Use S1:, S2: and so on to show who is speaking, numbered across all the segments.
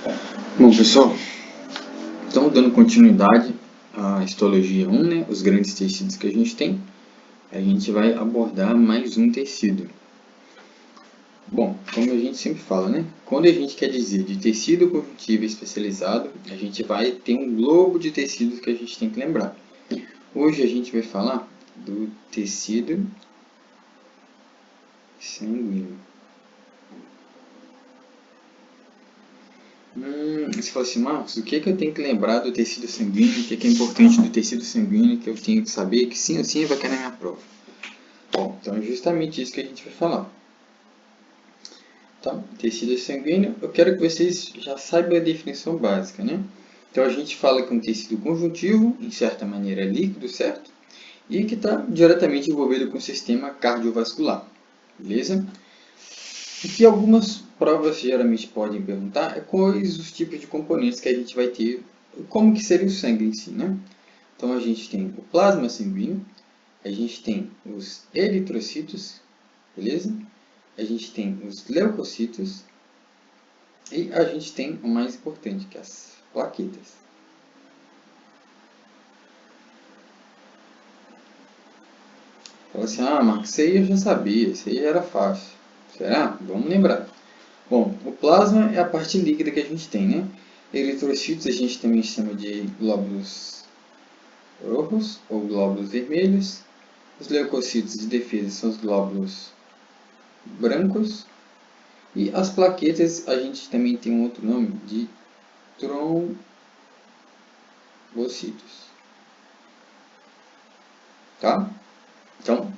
S1: Bom, pessoal, então dando continuidade à histologia 1, né, os grandes tecidos que a gente tem, a gente vai abordar mais um tecido. Bom, como a gente sempre fala, né, quando a gente quer dizer de tecido conjuntivo especializado, a gente vai ter um globo de tecidos que a gente tem que lembrar. Hoje a gente vai falar do tecido sanguíneo. Você fala assim, Marcos, o que eu tenho que lembrar do tecido sanguíneo? O que é importante do tecido sanguíneo que eu tenho que saber que sim ou sim vai cair na minha prova? Bom, então é justamente isso que a gente vai falar. Então, tecido sanguíneo, eu quero que vocês já saibam a definição básica, né? Então a gente fala que é um tecido conjuntivo, em certa maneira líquido, certo? E que está diretamente envolvido com o sistema cardiovascular, beleza? O que algumas provas geralmente podem perguntar é quais os tipos de componentes que a gente vai ter, como que seria o sangue em si, né? Então a gente tem o plasma sanguíneo, a gente tem os eritrocitos, beleza? A gente tem os leucocitos e a gente tem o mais importante, que é as plaquetas. Fala assim, Marcos, isso aí eu já sabia, isso aí era fácil. Será? Vamos lembrar. Bom, o plasma é a parte líquida que a gente tem, né? Eritrocitos a gente também chama de glóbulos rojos ou glóbulos vermelhos. Os leucocitos de defesa são os glóbulos brancos. E as plaquetas a gente também tem um outro nome de trombocitos. Tá? Então,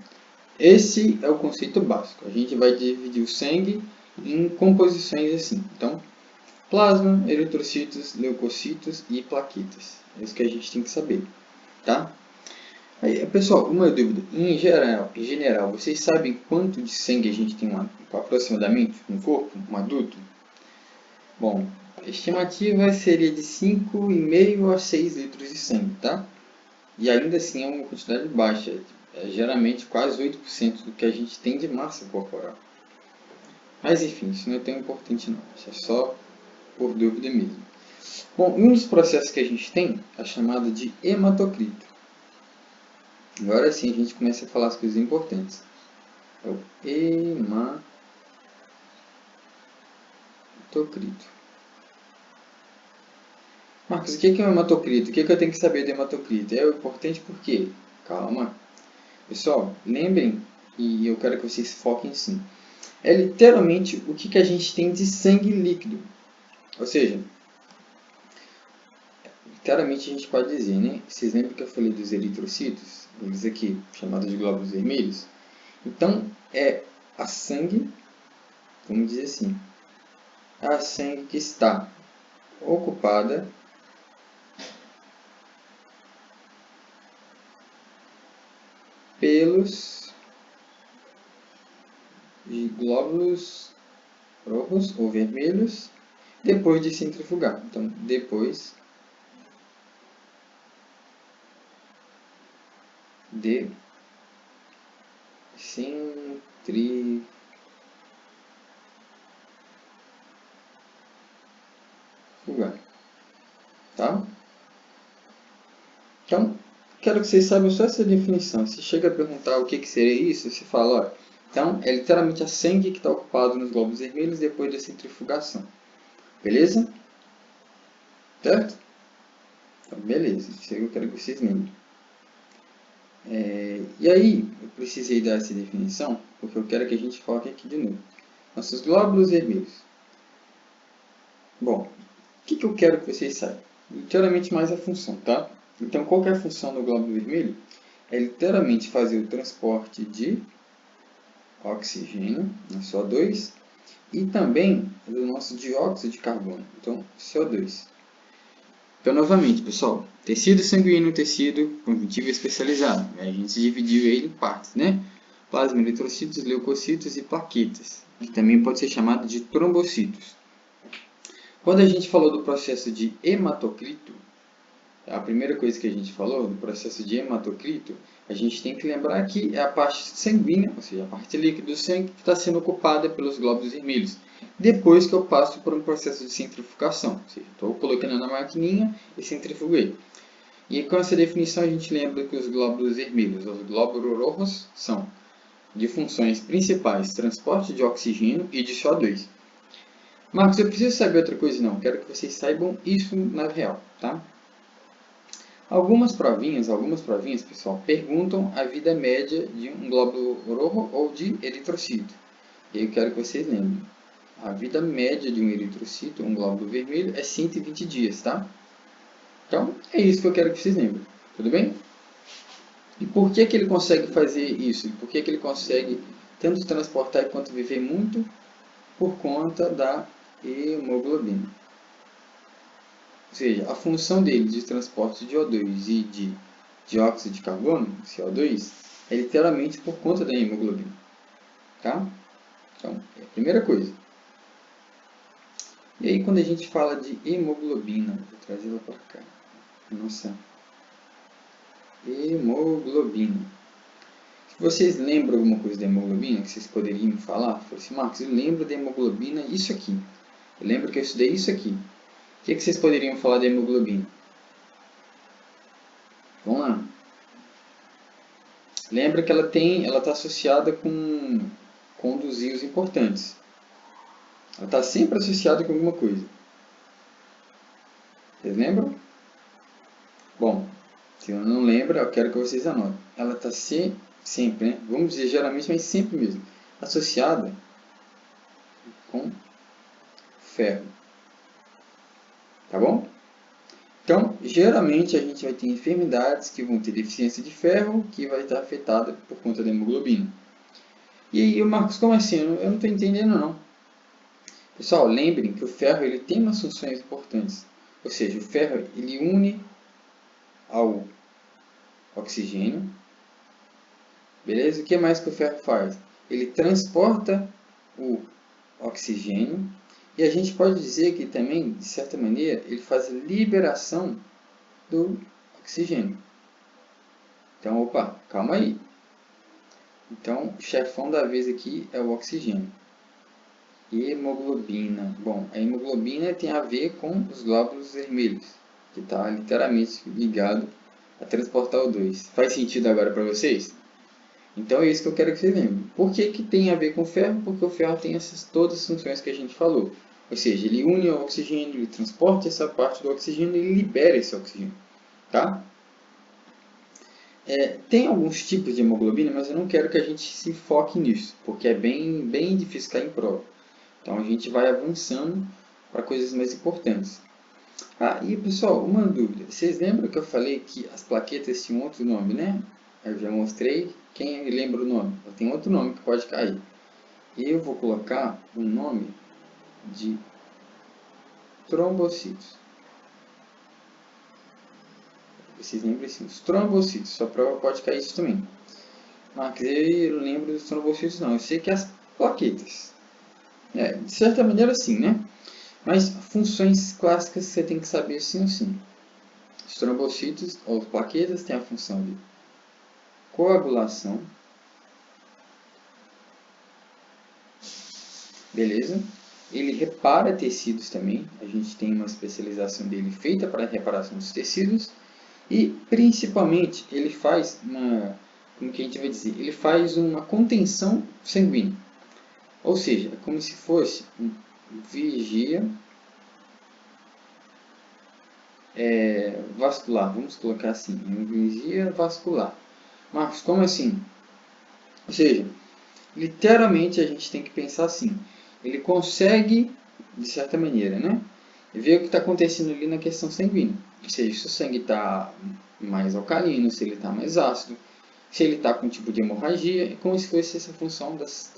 S1: esse é o conceito básico. A gente vai dividir o sangue em composições assim. Então, plasma, eritrocitos, leucocitos e plaquetas. É isso que a gente tem que saber, tá? Aí, pessoal, uma dúvida. Em geral, vocês sabem quanto de sangue a gente tem aproximadamente no corpo, um adulto? Bom, a estimativa seria de 5,5 a 6 litros de sangue, tá? E ainda assim é uma quantidade baixa, é geralmente quase 8% do que a gente tem de massa corporal. Mas enfim, isso não é tão importante não, isso é só por dúvida mesmo. Bom, um dos processos que a gente tem é chamado de hematocrito. Agora sim a gente começa a falar as coisas importantes. É o hematocrito. Marcos, o que é um hematocrito? O que eu tenho que saber do hematocrito? É importante por quê? Calma. Pessoal, lembrem, e eu quero que vocês foquem sim. É literalmente o que a gente tem de sangue líquido. Ou seja, literalmente a gente pode dizer, né? Vocês lembram que eu falei dos eritrocitos? Eles aqui, chamados de glóbulos vermelhos? Então, é a sangue, vamos dizer assim, a sangue que está ocupada pelos glóbulos rojos ou vermelhos depois de centrifugar. Então, depois de centrifugar. Tá? Então, quero que vocês saibam só essa definição. Se chega a perguntar o que seria isso, você fala, ó, então é literalmente a sangue que está ocupado nos glóbulos vermelhos depois da centrifugação. Beleza? Certo? Então, beleza. Isso aí eu quero que vocês lembrem. E aí, eu precisei dar essa definição, porque eu quero que a gente foque aqui de novo. Nossos glóbulos vermelhos. Bom, o que eu quero que vocês saibam? Literalmente mais a função, tá? Então, qual que é a função do glóbulo vermelho? É literalmente fazer o transporte de oxigênio, CO2, e também do nosso dióxido de carbono, então CO2. Então, novamente, pessoal, tecido sanguíneo, tecido conjuntivo especializado. A gente dividiu ele em partes, né? Plasma, eritrocitos, leucocitos e plaquetas, que também pode ser chamado de trombocitos. Quando a gente falou do processo de hematocrito, a primeira coisa que a gente falou, no processo de hematocrito, a gente tem que lembrar que é a parte sanguínea, ou seja, a parte líquida do sangue, que está sendo ocupada pelos glóbulos vermelhos. Depois que eu passo por um processo de centrifugação, ou seja, estou colocando na maquininha e centrifuguei. E com essa definição a gente lembra que os glóbulos vermelhos, os glóbulos rojos, são de funções principais, transporte de oxigênio e de CO2. Marcos, eu preciso saber outra coisa? Não, quero que vocês saibam isso na real, tá? Algumas provinhas, pessoal, perguntam a vida média de um glóbulo roxo ou de eritrocito. E eu quero que vocês lembrem. A vida média de um eritrocito, um glóbulo vermelho, é 120 dias, tá? Então, é isso que eu quero que vocês lembrem. Tudo bem? E por que ele consegue fazer isso? Por que ele consegue tanto transportar quanto viver muito? Por conta da hemoglobina. Ou seja, a função dele de transporte de O2 e de dióxido de carbono, CO2, é literalmente por conta da hemoglobina. Tá? Então, é a primeira coisa. E aí, quando a gente fala de hemoglobina, vou trazer ela para cá. Nossa. Hemoglobina. Se vocês lembram alguma coisa da hemoglobina, que vocês poderiam me falar, eu assim, Marcos, eu lembro da hemoglobina isso aqui. Eu lembro que eu estudei isso aqui. O que vocês poderiam falar da hemoglobina? Vamos lá. Lembra que ela está associada com dos íons importantes. Ela está sempre associada com alguma coisa. Vocês lembram? Bom, se eu não lembro, eu quero que vocês anotem. Ela está sempre, né? Vamos dizer geralmente, mas sempre mesmo, associada com ferro. Tá bom? Então, geralmente a gente vai ter enfermidades que vão ter deficiência de ferro, que vai estar afetada por conta da hemoglobina. E aí, Marcos, como assim? Eu não estou entendendo não. Pessoal, lembrem que o ferro ele tem umas funções importantes. Ou seja, o ferro ele une ao oxigênio. Beleza? O que mais que o ferro faz? Ele transporta o oxigênio. E a gente pode dizer que também, de certa maneira, ele faz a liberação do oxigênio. Então, opa, calma aí. Então, o chefão da vez aqui é o oxigênio. Hemoglobina. Bom, a hemoglobina tem a ver com os glóbulos vermelhos, que está literalmente ligado a transportar o O2. Faz sentido agora para vocês? Então é isso que eu quero que vocês lembrem. Por que tem a ver com o ferro? Porque o ferro tem todas as funções que a gente falou. Ou seja, ele une o oxigênio, ele transporta essa parte do oxigênio e ele libera esse oxigênio. Tá? Tem alguns tipos de hemoglobina, mas eu não quero que a gente se foque nisso, porque é bem difícil cair em prova. Então a gente vai avançando para coisas mais importantes. E pessoal, uma dúvida. Vocês lembram que eu falei que as plaquetas tinham outro nome, né? Eu já mostrei. Quem lembra o nome? Tem outro nome que pode cair. Eu vou colocar o nome de trombocitos. Vocês lembram assim, os trombocitos. Sua prova pode cair isso também. Mas eu não lembro dos trombocitos não. Eu sei que as plaquetas. De certa maneira sim, né? Mas funções clássicas você tem que saber sim ou sim. Os trombocitos ou plaquetas têm a função de coagulação. Beleza? Ele repara tecidos também. A gente tem uma especialização dele feita para a reparação dos tecidos. E principalmente ele faz como que a gente vai dizer? Ele faz uma contenção sanguínea. Ou seja, é como se fosse um vigia vascular. Vamos colocar assim, um vigia vascular. Marcos, como assim? Ou seja, literalmente a gente tem que pensar assim. Ele consegue, de certa maneira, né, ver o que está acontecendo ali na questão sanguínea. Ou seja, se o sangue está mais alcalino, se ele está mais ácido, se ele está com um tipo de hemorragia, é como se fosse essa função das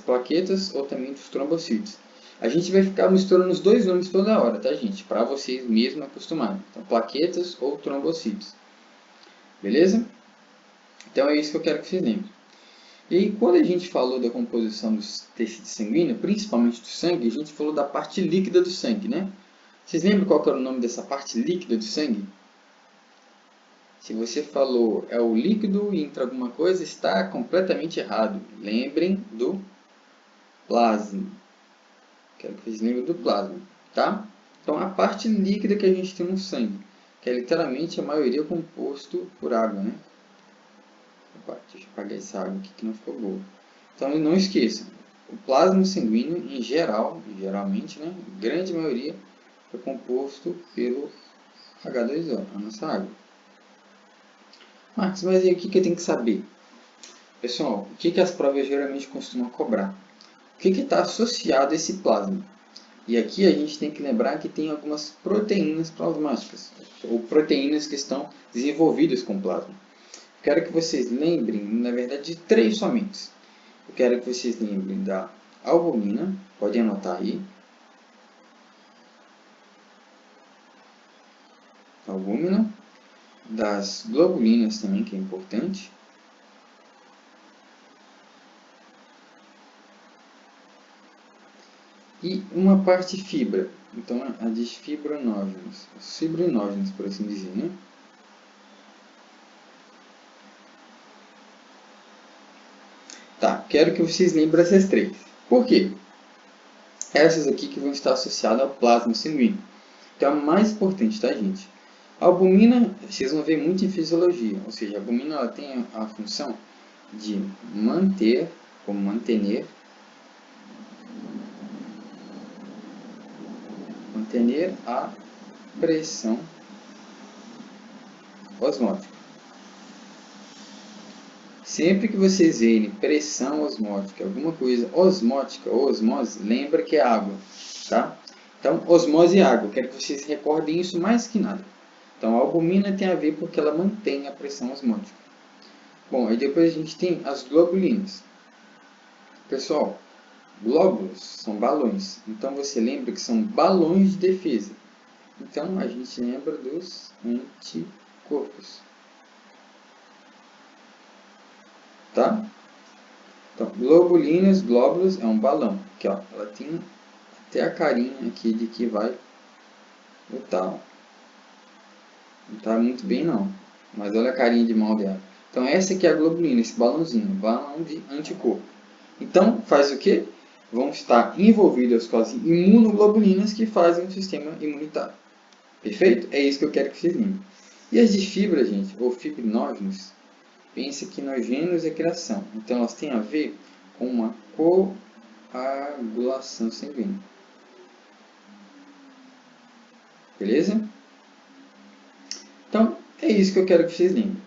S1: plaquetas ou também dos trombocitos. A gente vai ficar misturando os dois nomes toda hora, tá, gente? Para vocês mesmos acostumarem. Então, plaquetas ou trombocitos. Beleza? Então, é isso que eu quero que vocês lembrem. E aí, quando a gente falou da composição dos tecidos sanguíneos, principalmente do sangue, a gente falou da parte líquida do sangue, né? Vocês lembram qual que era o nome dessa parte líquida do sangue? Se você falou é o líquido e entra alguma coisa, está completamente errado. Lembrem do plasma. Quero que vocês lembrem do plasma, tá? Então, a parte líquida que a gente tem no sangue, que é literalmente a maioria composto por água, né? Opa, deixa eu apagar essa água aqui que não ficou boa. Então, não esqueçam, o plasma sanguíneo, em geral, geralmente, né? Grande maioria, é composto pelo H2O, a nossa água. Marcos, mas e o que eu tenho que saber? Pessoal, o que as provas geralmente costumam cobrar? O que está associado a esse plasma? E aqui a gente tem que lembrar que tem algumas proteínas plasmáticas, ou proteínas que estão desenvolvidas com plasma. Quero que vocês lembrem, na verdade, de 3 somente. Eu quero que vocês lembrem da albumina, podem anotar aí. Albúmina, das globulinas também, que é importante. E uma parte fibra, então a dos fibrinógenos, os fibrinógenos, por assim dizer, né? Tá, quero que vocês lembrem dessas 3. Por quê? Essas aqui que vão estar associadas ao plasma sanguíneo. Então, a mais importante, tá, gente? A albumina, vocês vão ver muito em fisiologia, ou seja, a albumina ela tem a função de manter, ou manter a pressão osmótica. Sempre que vocês verem pressão osmótica, alguma coisa osmótica ou osmose, lembra que é água, tá? Então, osmose e água, quero que vocês recordem isso mais que nada. Então, a albumina tem a ver porque ela mantém a pressão osmótica. Bom, aí depois a gente tem as globulinas. Pessoal, glóbulos são balões, então você lembra que são balões de defesa. Então, a gente lembra dos anticorpos. Tá? Então, globulinas, glóbulos é um balão. Aqui, ó, ela tem até a carinha aqui de que vai lutar. Não está muito bem não, mas olha a carinha de mal dela. Então essa aqui é a globulina, esse balãozinho, balão de anticorpo. Então faz o que? Vão estar envolvidas com as imunoglobulinas que fazem o sistema imunitário. Perfeito? É isso que eu quero que vocês lembrem. E as de fibra, gente, ou fibrinógenos, pensa que nogênios é criação. Então elas têm a ver com uma coagulação sanguínea. Beleza? Então, é isso que eu quero que vocês lembrem.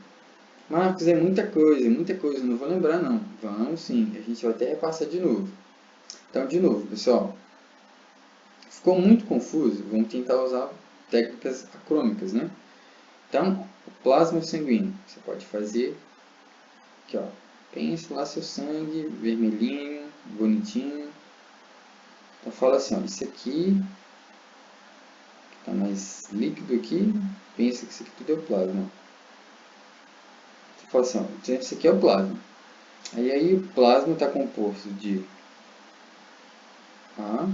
S1: Marcos, é muita coisa, não vou lembrar não. Vamos sim, a gente vai até repassar de novo. Então, de novo, pessoal. Ficou muito confuso? Vamos tentar usar técnicas acrômicas, né? Então, o plasma sanguíneo. Você pode fazer aqui, ó. Pensa lá seu sangue, vermelhinho, bonitinho. Então, fala assim, ó, isso aqui está mais líquido aqui. Pensa que isso aqui tudo é o plasma. Você fala assim, ó, isso aqui é o plasma. Aí o plasma está composto de A.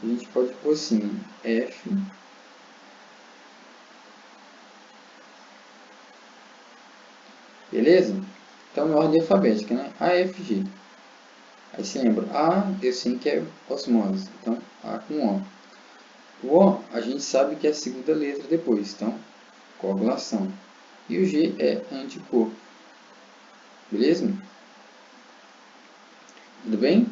S1: A gente pode pôr assim, F. Beleza? Então, é ordem alfabética, né? A, F, G. Aí você lembra, A, eu sei que é osmose. Então, A com O. O O, a gente sabe que é a segunda letra depois. Então, coagulação. E o G é anticorpo. Beleza? Tudo bem?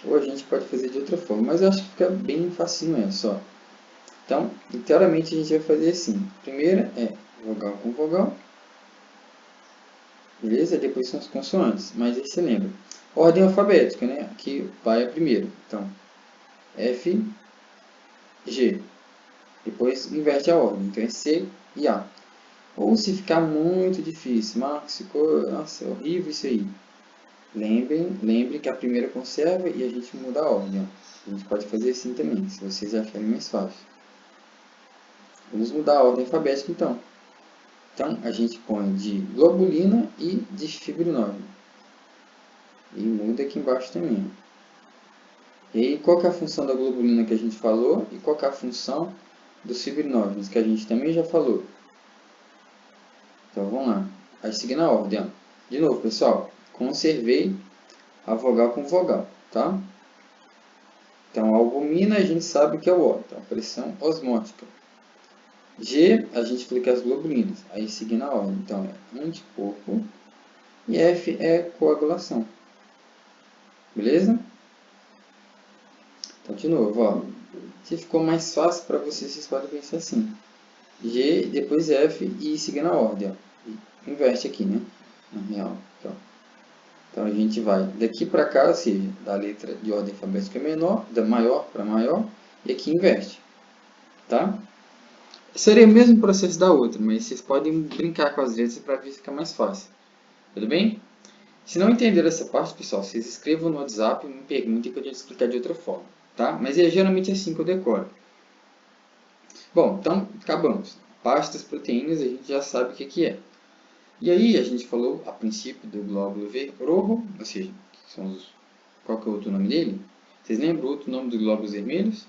S1: Ou a gente pode fazer de outra forma, mas eu acho que fica bem facinho, é só. Então, inteiramente a gente vai fazer assim. Primeira é vogal com vogal. Beleza? Depois são as consoantes, mas aí você lembra. Ordem alfabética, né? Aqui vai a primeira. Então, F, G. Depois inverte a ordem. Então é C e A. Ou se ficar muito difícil, Marcos, ficou, nossa, é horrível isso aí. Lembre que a primeira conserva e a gente muda a ordem. Ó. A gente pode fazer assim também, se vocês acharem mais fácil. Vamos mudar a ordem alfabética então. Então, a gente põe de globulina e de fibrinógeno. E muda aqui embaixo também. E aí, qual que é a função da globulina que a gente falou? E qual que é a função dos fibrinógenos, que a gente também já falou? Então, vamos lá. Aí, seguindo a ordem. Ó. De novo, pessoal, conservei a vogal com vogal, tá? Então, a albumina a gente sabe que é o O, então, pressão osmótica. G, a gente explica as globulinas. Aí, seguindo a ordem. Então, é anticorpo. E F é coagulação. Beleza? Então, de novo, ó. Se ficou mais fácil para vocês podem pensar assim. G, depois F e seguindo a ordem. Ó. Inverte aqui, né? Na real. Aqui, ó. Então, a gente vai daqui para cá, ou seja, da letra de ordem alfabética menor, da maior para maior, e aqui inverte. Tá? Seria o mesmo processo da outra, mas vocês podem brincar com as letras para ver se fica mais fácil. Tudo bem? Se não entenderam essa parte, pessoal, vocês escrevam no WhatsApp e me perguntem que eu vou explicar de outra forma. Tá? Mas é geralmente assim que eu decoro. Bom, então acabamos. Pastas, proteínas, a gente já sabe o que é. E aí a gente falou a princípio do glóbulo rojo, ou seja, qual que é o outro nome dele? Vocês lembram o outro nome dos glóbulos vermelhos?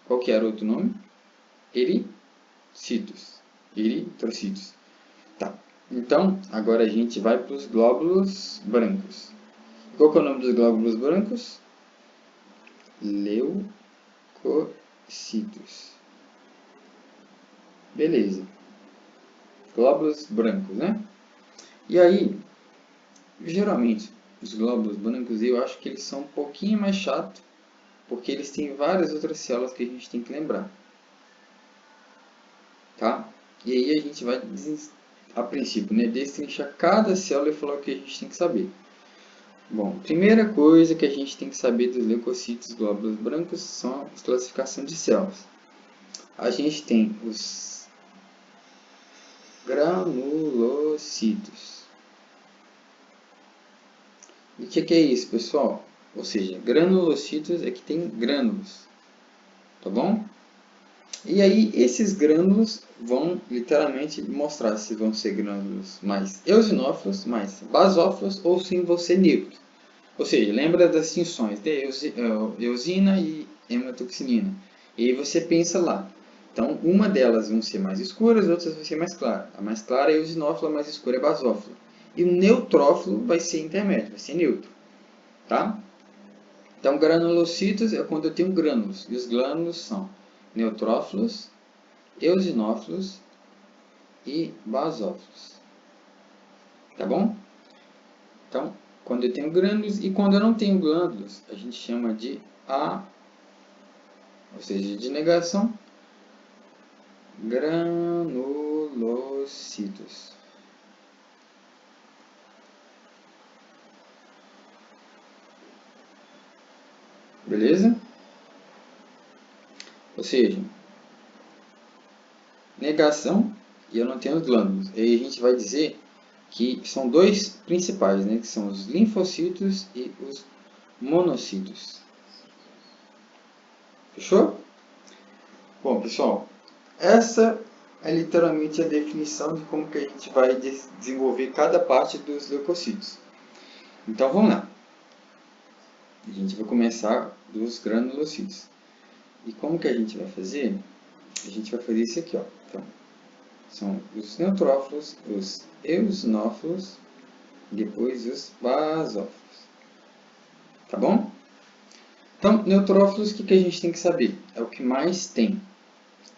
S1: Qual que era o outro nome? Ericitos. Eritrocitos. Tá. Então, agora a gente vai para os glóbulos brancos. Qual que é o nome dos glóbulos brancos? Leucocitos. Beleza. Glóbulos brancos, né? E aí, geralmente, os glóbulos brancos, eu acho que eles são um pouquinho mais chatos, porque eles têm várias outras células que a gente tem que lembrar. Tá? E aí a gente vai, a princípio, né, destrinchar cada célula e falar o que a gente tem que saber. Bom, primeira coisa que a gente tem que saber dos leucocitos glóbulos brancos são a classificação de células. A gente tem os granulocitos. E o que é isso, pessoal? Ou seja, granulocitos é que tem grânulos. Tá bom? E aí, esses grânulos vão literalmente mostrar se vão ser grânulos mais eosinófilos, mais basófilos ou se vão ser neutros. Ou seja, lembra das distinções de eosina e hematoxinina. E aí você pensa lá. Então, uma delas vão ser mais escuras, outras vão ser mais claras. A mais clara é eosinófila, a mais escura é basófila. E o neutrófilo vai ser intermédio, vai ser neutro. Tá? Então, granulocitos é quando eu tenho grânulos. E os grânulos são neutrófilos, eosinófilos e basófilos. Tá bom? Então, quando eu tenho grânulos e quando eu não tenho glândulos, a gente chama de ou seja, de negação, granulocitos. Beleza? Ou seja, negação e eu não tenho glândulos. E aí a gente vai dizer que são dois principais, né? Que são os linfocitos e os monocitos. Fechou? Bom, pessoal, essa é literalmente a definição de como que a gente vai desenvolver cada parte dos leucocitos. Então, vamos lá. A gente vai começar dos granulocitos. E como que a gente vai fazer? A gente vai fazer isso aqui, ó. Então, são os neutrófilos, os eosinófilos, e depois os basófilos. Tá bom? Então, neutrófilos, o que a gente tem que saber? É o que mais tem.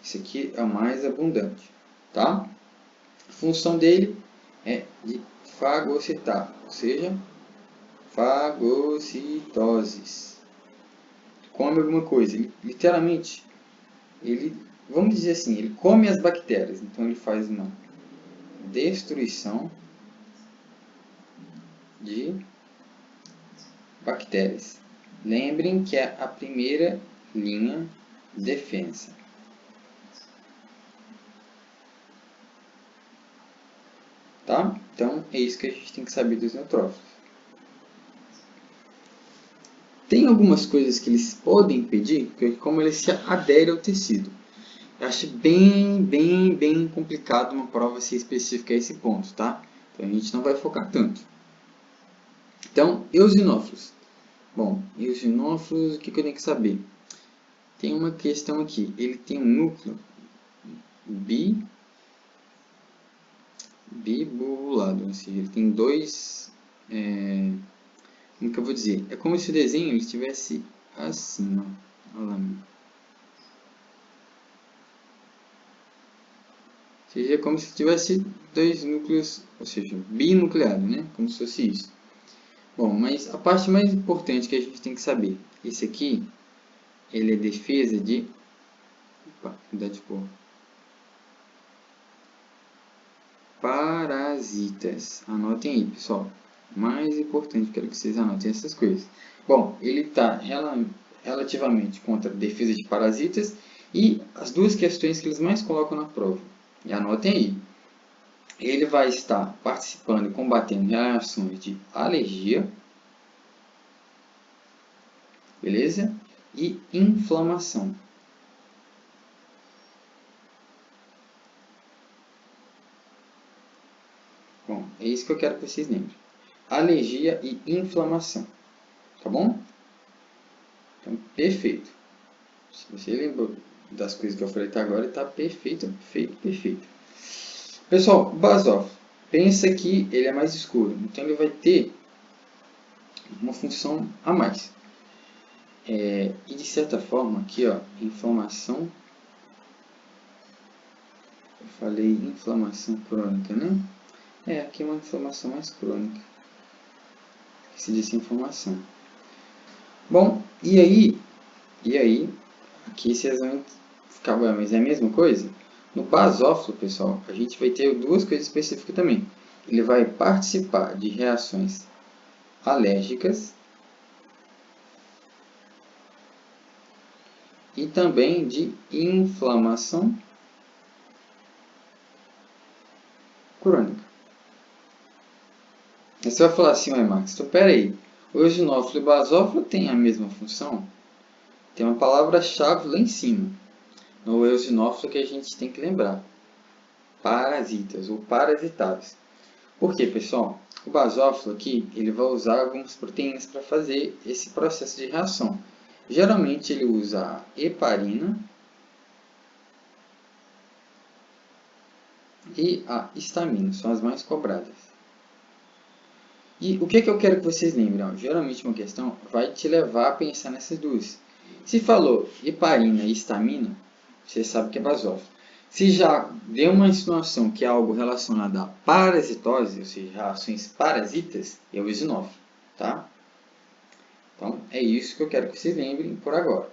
S1: Esse aqui é o mais abundante, tá? A função dele é de fagocitar, ou seja, fagocitoses. Come alguma coisa, ele, literalmente, ele, vamos dizer assim, ele come as bactérias, então ele faz uma destruição de bactérias. Lembrem que é a primeira linha de defesa. Tá? Então, é isso que a gente tem que saber dos neutrófilos. Tem algumas coisas que eles podem impedir, como eles se aderem ao tecido. Eu acho bem complicado uma prova ser específica a esse ponto, tá? Então, a gente não vai focar tanto. Então, eosinófilos. Bom, eosinófilos, o que eu tenho que saber? Tem uma questão aqui, ele tem um núcleo bibulado, ou seja, ele tem dois, como que eu vou dizer? É como se o desenho ele estivesse assim, ó. Olha lá. Ou seja, é como se tivesse dois núcleos, ou seja, binucleado, né? Como se fosse isso. Bom, mas a parte mais importante que a gente tem que saber, esse aqui, ele é defesa de... Opa, mudar de cor. Parasitas. Anotem aí, pessoal. Mais importante, quero que vocês anotem essas coisas. Bom, ele está relativamente contra a defesa de parasitas e as duas questões que eles mais colocam na prova. E anotem aí. Ele vai estar participando e combatendo reações de alergia, beleza? E inflamação. Bom, é isso que eu quero que vocês lembrem. Alergia e inflamação. Tá bom? Então, perfeito. Se você lembrou das coisas que eu falei até agora, está perfeito, perfeito, perfeito. Pessoal, o basófilo. Pensa que ele é mais escuro. Então, ele vai ter uma função a mais. E de certa forma, aqui, ó, inflamação. Eu falei inflamação crônica, né? Aqui é uma inflamação mais crônica. Se diz inflamação. Bom, e aí, aqui vocês vão ficar, mas é a mesma coisa? No basófilo, pessoal, a gente vai ter duas coisas específicas também. Ele vai participar de reações alérgicas e também de inflamação crônica. Aí você vai falar assim, ué, Max, então peraí, o eosinófilo e o basófilo têm a mesma função? Tem uma palavra-chave lá em cima, no eosinófilo, que a gente tem que lembrar. Parasitas ou parasitados. Por quê, pessoal? O basófilo aqui, ele vai usar algumas proteínas para fazer esse processo de reação. Geralmente ele usa a heparina e a histamina, são as mais cobradas. E o que eu quero que vocês lembrem? Geralmente uma questão vai te levar a pensar nessas duas. Se falou heparina e histamina, você sabe que é basófilo. Se já deu uma insinuação que é algo relacionado à parasitose, ou seja, reações parasitas, é o eosinófilo, tá? Então, é isso que eu quero que vocês lembrem por agora.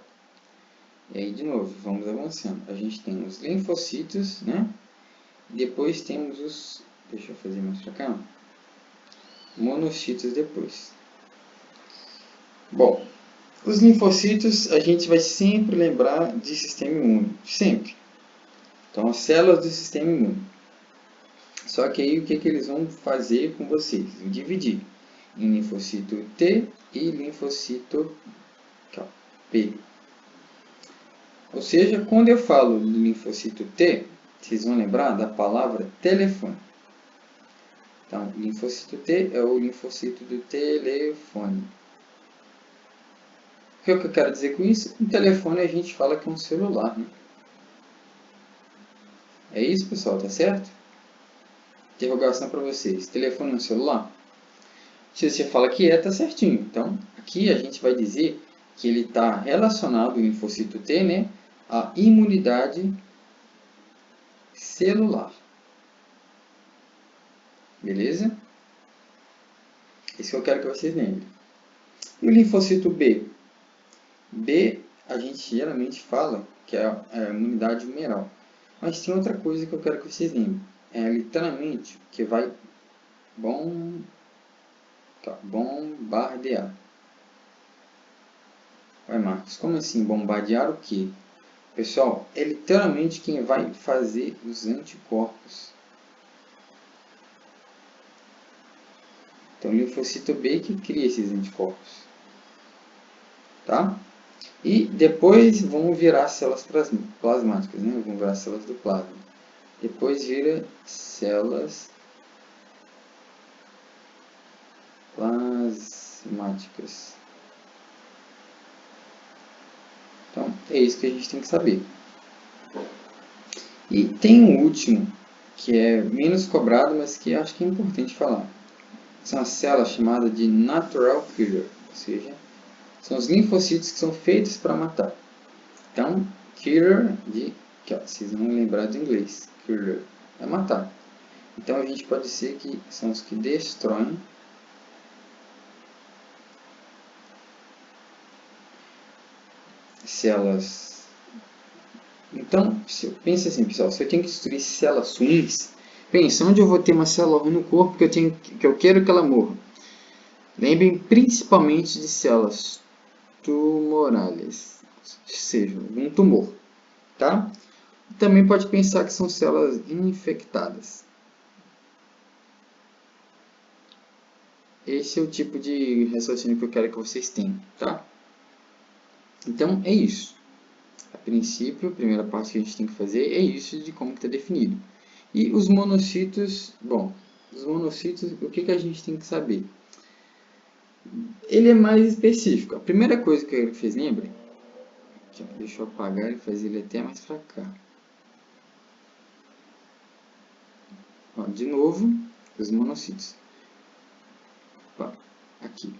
S1: E aí, de novo, vamos avançando. A gente tem os linfocitos, né? Depois temos os... Deixa eu fazer mais pra cá. Monocitos depois. Bom, os linfocitos a gente vai sempre lembrar de sistema imune. Sempre. Então, as células do sistema imune. Só que aí, o que eles vão fazer com vocês? Vão dividir em linfocito T e linfocito P. Ou seja, quando eu falo do linfocito T, vocês vão lembrar da palavra telefone. Então, linfocito T é o linfocito do telefone. O que eu quero dizer com isso? Um telefone a gente fala que é um celular, né? É isso, pessoal, tá certo? Interrogação para vocês. Telefone é um celular? Se você fala que tá certinho. Então, aqui a gente vai dizer que ele está relacionado, o linfocito T, né, à imunidade celular. Beleza? Isso que eu quero que vocês lembrem. E o linfocito B? B, a gente geralmente fala que é a imunidade humoral. Mas tem outra coisa que eu quero que vocês lembrem. É literalmente que vai bombardear. Vai, Marcos, como assim? Bombardear o quê? Pessoal, é literalmente quem vai fazer os anticorpos. Então, o linfocito B que cria esses anticorpos. Tá? E depois vão virar células plasmáticas, né? Vão virar células do plasma. Depois vira células plasmáticas. É isso que a gente tem que saber. E tem um último, que é menos cobrado, mas que acho que é importante falar. São as células chamadas de natural killer, ou seja, são os linfócitos que são feitos para matar. Então, killer, que, vocês vão lembrar do inglês, killer, é matar. Então a gente pode dizer que são os que destroem células. Então, pensa assim, pessoal, se eu tenho que destruir células ruins, pensa, onde eu vou ter uma célula ruim no corpo que eu quero que ela morra? Lembrem principalmente de células tumorais, ou seja, um tumor, tá? Também pode pensar que são células infectadas. Esse é o tipo de raciocínio que eu quero que vocês tenham, tá? Então, é isso. A princípio, a primeira parte que a gente tem que fazer é isso de como está definido. E os monocitos, bom, os monocitos, o que a gente tem que saber? Ele é mais específico. A primeira coisa que eu quero que vocês lembrem, deixa eu apagar e fazer ele até mais para cá. Ó, de novo, os monocitos. Ó, aqui,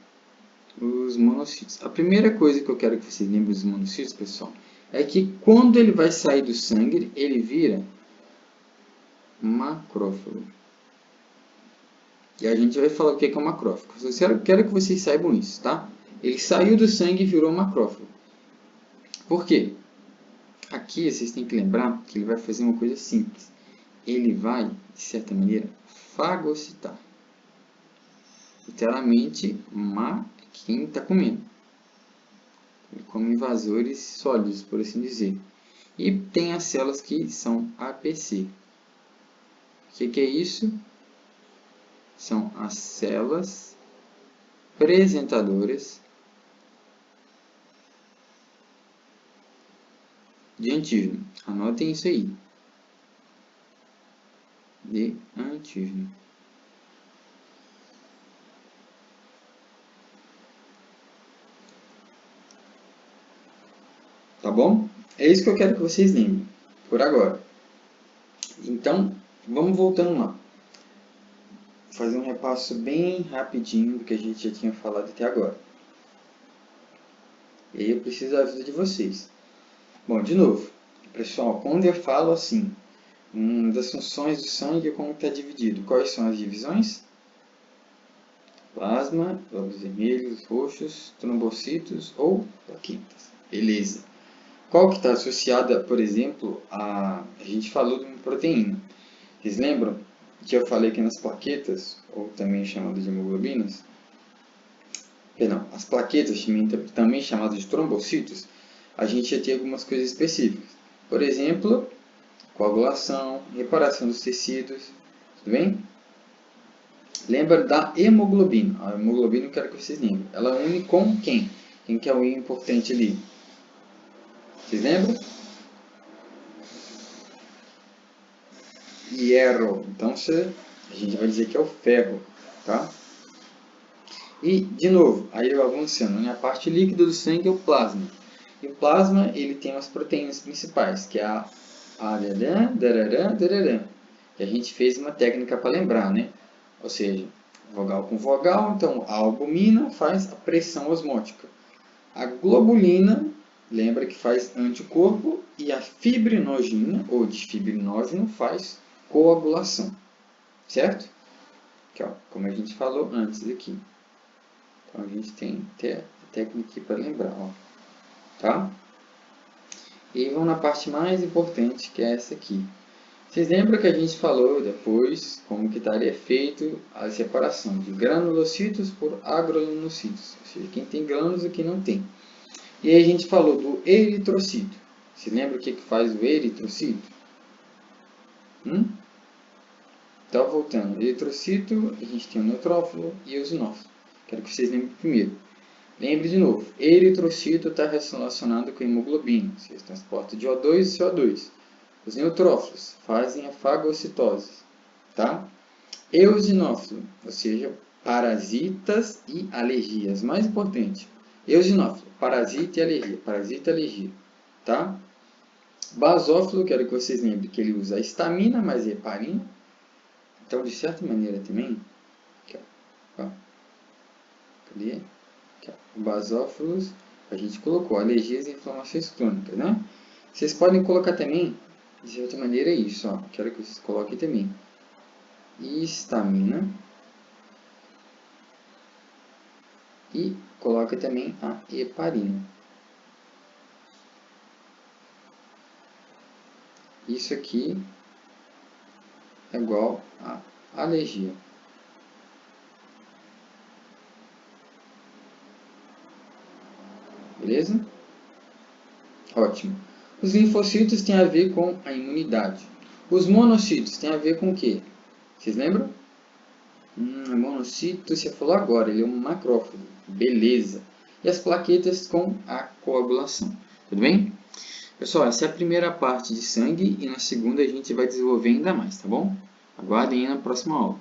S1: os monocitos. A primeira coisa que eu quero que vocês lembrem dos monocitos, pessoal, é que quando ele vai sair do sangue, ele vira macrófago. E a gente vai falar o que é um macrófago. Eu quero que vocês saibam isso, tá? Ele saiu do sangue e virou macrófago. Por quê? Aqui vocês têm que lembrar que ele vai fazer uma coisa simples. Ele vai, de certa maneira, fagocitar. Literalmente, quem está comendo. Ele come invasores sólidos, por assim dizer. E tem as células que são APC. O que é isso? São as células apresentadoras de antígeno. Anotem isso aí. De antígeno. Tá bom? É isso que eu quero que vocês lembrem, por agora. Então, vamos voltando lá. Vou fazer um repasso bem rapidinho do que a gente já tinha falado até agora. E aí eu preciso da ajuda de vocês. Bom, de novo, pessoal, quando eu falo assim, das funções do sangue, como está dividido? Quais são as divisões? Plasma, glóbulos vermelhos, roxos, trombocitos ou plaquetas. Beleza. Qual que está associada, por exemplo, a gente falou de uma proteína. Vocês lembram que eu falei que nas plaquetas, ou também chamadas de hemoglobinas, perdão, as plaquetas, também chamadas de trombocitos, a gente ia ter algumas coisas específicas. Por exemplo, coagulação, reparação dos tecidos, tudo bem? Lembra da hemoglobina. A hemoglobina eu quero que vocês lembrem. Ela une com quem? Quem que é o I importante ali? Vocês lembram? Hierro. Então a gente vai dizer que é o ferro, tá? E, de novo, aí eu avançando, a parte líquida do sangue é o plasma. E o plasma, ele tem as proteínas principais, que é a ararã, dararã, dararã. E a gente fez uma técnica para lembrar, né? Ou seja, vogal com vogal, então a albumina faz a pressão osmótica. A globulina, lembra que faz anticorpo, e a fibrinogina, ou desfibrinógeno, faz coagulação. Certo? Aqui, ó, como a gente falou antes aqui. Então a gente tem a técnica aqui para lembrar, ó. Tá? E vamos na parte mais importante, que é essa aqui. Vocês lembram que a gente falou depois como que estaria feito a separação de granulocitos por agranulocitos, ou seja, quem tem grânulos e quem não tem. E aí a gente falou do eritrocito. Você lembra o que faz o eritrocito? Então, voltando, eritrocito, a gente tem o neutrófilo e o eosinófilo. Quero que vocês lembrem primeiro. Lembre de novo, eritrocito está relacionado com a hemoglobina, ou seja, transporta de O2 e CO2. Os neutrófilos fazem a fagocitose, tá? Eosinófilo, ou seja, parasitas e alergias. Mais importante, eosinófilo, parasita e alergia, parasita e alergia. tá? Basófilo, quero que vocês lembrem que ele usa a histamina mais a heparina. Então, de certa maneira também, aqui, ó, cadê? Aqui, ó, o basófilos, a gente colocou alergias e inflamações crônicas, né? Vocês podem colocar também, de certa maneira, isso, ó. Quero que vocês coloquem também histamina e coloquem também a heparina. Isso aqui é igual a alergia. Beleza? Ótimo. Os linfocitos têm a ver com a imunidade. Os monocitos têm a ver com o quê? Vocês lembram? Monocito, você falou agora, ele é um macrófago. Beleza. E as plaquetas com a coagulação. Tudo bem? Pessoal, essa é a primeira parte de sangue e na segunda a gente vai desenvolver ainda mais, tá bom? Aguardem aí na próxima aula.